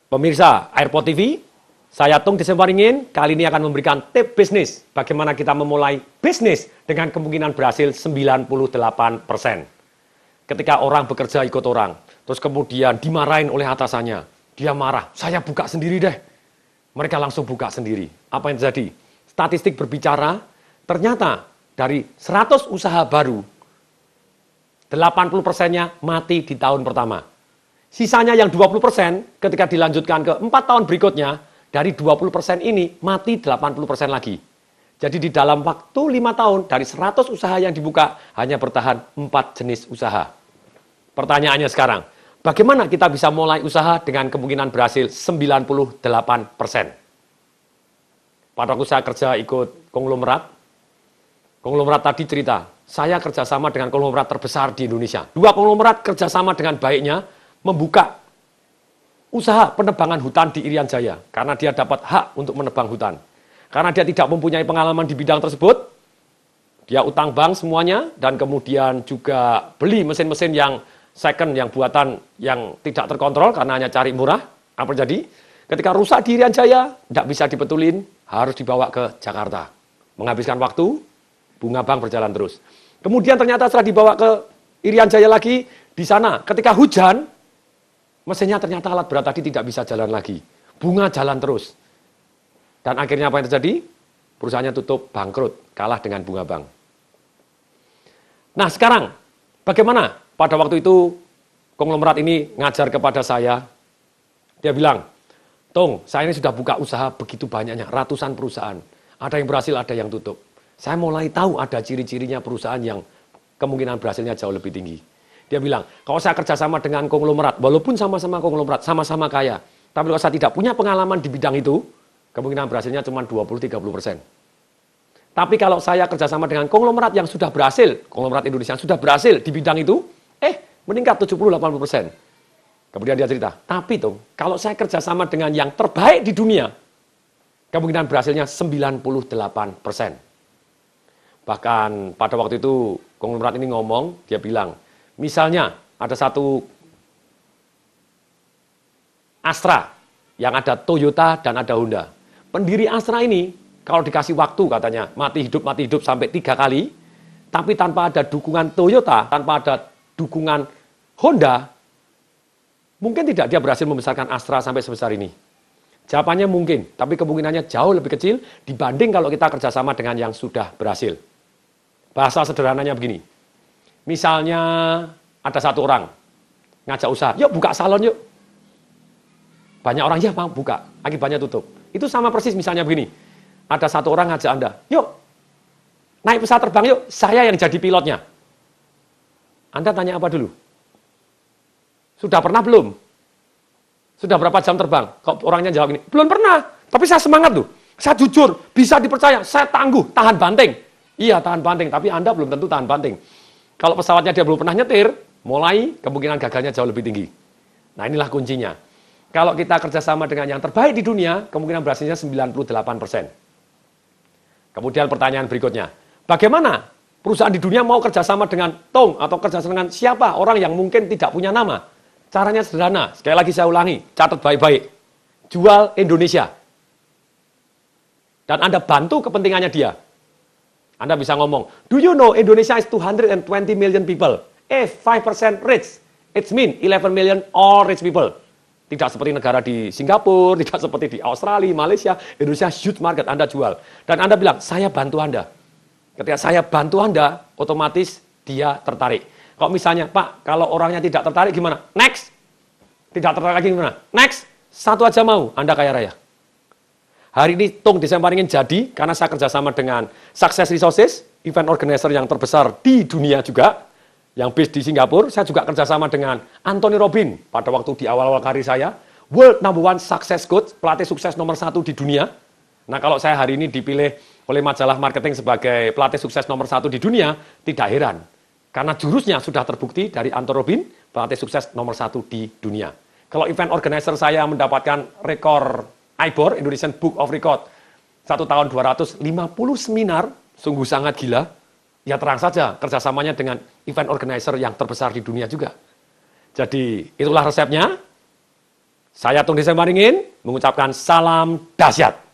Pemirsa Airport TV, saya Tung Desemwaringin, kali ini akan memberikan tip bisnis bagaimana kita memulai bisnis dengan kemungkinan berhasil 98%. Ketika orang bekerja ikut orang, terus kemudian dimarahin oleh atasannya, dia marah, saya buka sendiri deh. Mereka langsung buka sendiri. Apa yang terjadi? Statistik berbicara, ternyata dari 100 usaha baru, 80%-nya mati di tahun pertama. Sisanya yang 20% ketika dilanjutkan ke 4 tahun berikutnya, dari 20% ini mati 80% lagi. Jadi di dalam waktu 5 tahun, dari 100 usaha yang dibuka, hanya bertahan 4 jenis usaha. Pertanyaannya sekarang, bagaimana kita bisa mulai usaha dengan kemungkinan berhasil 98%? Pada waktu saya kerja ikut konglomerat tadi cerita, saya kerjasama dengan konglomerat terbesar di Indonesia. 2 konglomerat kerjasama dengan baiknya, membuka usaha penebangan hutan di Irian Jaya karena dia dapat hak untuk menebang hutan. Karena dia tidak mempunyai pengalaman di bidang tersebut, dia utang bank semuanya dan kemudian juga beli mesin-mesin yang second, yang buatan yang tidak terkontrol karena hanya cari murah. Apa jadi? Ketika rusak di Irian Jaya, tidak bisa dibetulin, harus dibawa ke Jakarta. Menghabiskan waktu, bunga bank berjalan terus. Kemudian ternyata setelah dibawa ke Irian Jaya lagi, di sana ketika hujan, mesinnya ternyata alat berat tadi tidak bisa jalan lagi. Bunga jalan terus. Dan akhirnya apa yang terjadi? Perusahaannya tutup, bangkrut, kalah dengan bunga bank. Nah sekarang, bagaimana? Pada waktu itu, konglomerat ini ngajar kepada saya. Dia bilang, Tung, saya ini sudah buka usaha begitu banyaknya, ratusan perusahaan. Ada yang berhasil, ada yang tutup. Saya mulai tahu ada ciri-cirinya perusahaan yang kemungkinan berhasilnya jauh lebih tinggi. Dia bilang, kalau saya kerjasama dengan konglomerat, walaupun sama-sama konglomerat, sama-sama kaya, tapi kalau saya tidak punya pengalaman di bidang itu, kemungkinan berhasilnya cuma 20-30%. Tapi kalau saya kerjasama dengan konglomerat yang sudah berhasil, konglomerat Indonesia yang sudah berhasil di bidang itu, meningkat 70-80%. Kemudian dia cerita, tapi tuh, kalau saya kerjasama dengan yang terbaik di dunia, kemungkinan berhasilnya 98%. Bahkan pada waktu itu, konglomerat ini ngomong, dia bilang, misalnya ada satu Astra yang ada Toyota dan ada Honda. Pendiri Astra ini kalau dikasih waktu katanya mati hidup sampai 3 kali, tapi tanpa ada dukungan Toyota, tanpa ada dukungan Honda, mungkin tidak dia berhasil membesarkan Astra sampai sebesar ini. Jawabannya mungkin, tapi kemungkinannya jauh lebih kecil dibanding kalau kita kerjasama dengan yang sudah berhasil. Bahasa sederhananya begini. Misalnya ada satu orang ngajak usaha, yuk buka salon yuk. Banyak orang ya mau buka, akibatnya tutup. Itu sama persis misalnya begini, ada satu orang ngajak Anda, yuk naik pesawat terbang yuk, saya yang jadi pilotnya. Anda tanya apa dulu? Sudah pernah belum? Sudah berapa jam terbang? Kok orangnya jawab ini, belum pernah, tapi saya semangat tuh. Saya jujur, bisa dipercaya, saya tangguh, tahan banting. Iya tahan banting, tapi Anda belum tentu tahan banting. Kalau pesawatnya dia belum pernah nyetir, mulai kemungkinan gagalnya jauh lebih tinggi. Nah inilah kuncinya. Kalau kita kerjasama dengan yang terbaik di dunia, kemungkinan berhasilnya 98%. Kemudian pertanyaan berikutnya, bagaimana perusahaan di dunia mau kerjasama dengan Tung atau kerjasama dengan siapa orang yang mungkin tidak punya nama? Caranya sederhana, sekali lagi saya ulangi, catat baik-baik. Jual Indonesia. Dan Anda bantu kepentingannya dia. Anda bisa ngomong, do you know Indonesia is 220 million people? If 5% rich, it means 11 million all rich people. Tidak seperti negara di Singapura, tidak seperti di Australia, Malaysia, Indonesia huge market Anda jual. Dan Anda bilang, saya bantu Anda. Ketika saya bantu Anda, otomatis dia tertarik. Kalau misalnya, Pak, kalau orangnya tidak tertarik gimana? Next. Tidak tertarik lagi gimana? Next. Satu aja mau, Anda kaya raya. Hari ini Tung Desemwaringin jadi karena saya kerjasama dengan Success Resources, event organizer yang terbesar di dunia juga, yang based di Singapura. Saya juga kerjasama dengan Anthony Robbins pada waktu di awal-awal karir saya, World Number One Success Coach, pelatih sukses nomor 1 di dunia. Nah kalau saya hari ini dipilih oleh majalah marketing sebagai pelatih sukses nomor 1 di dunia, tidak heran. Karena jurusnya sudah terbukti dari Anthony Robbins, pelatih sukses nomor 1 di dunia. Kalau event organizer saya mendapatkan rekor IBOR, Indonesian Book of Record, 1 tahun 250 seminar, sungguh sangat gila. Ya terang saja kerjasamanya dengan event organizer yang terbesar di dunia juga. Jadi itulah resepnya. Saya Tung Desa Maringin mengucapkan salam dahsyat.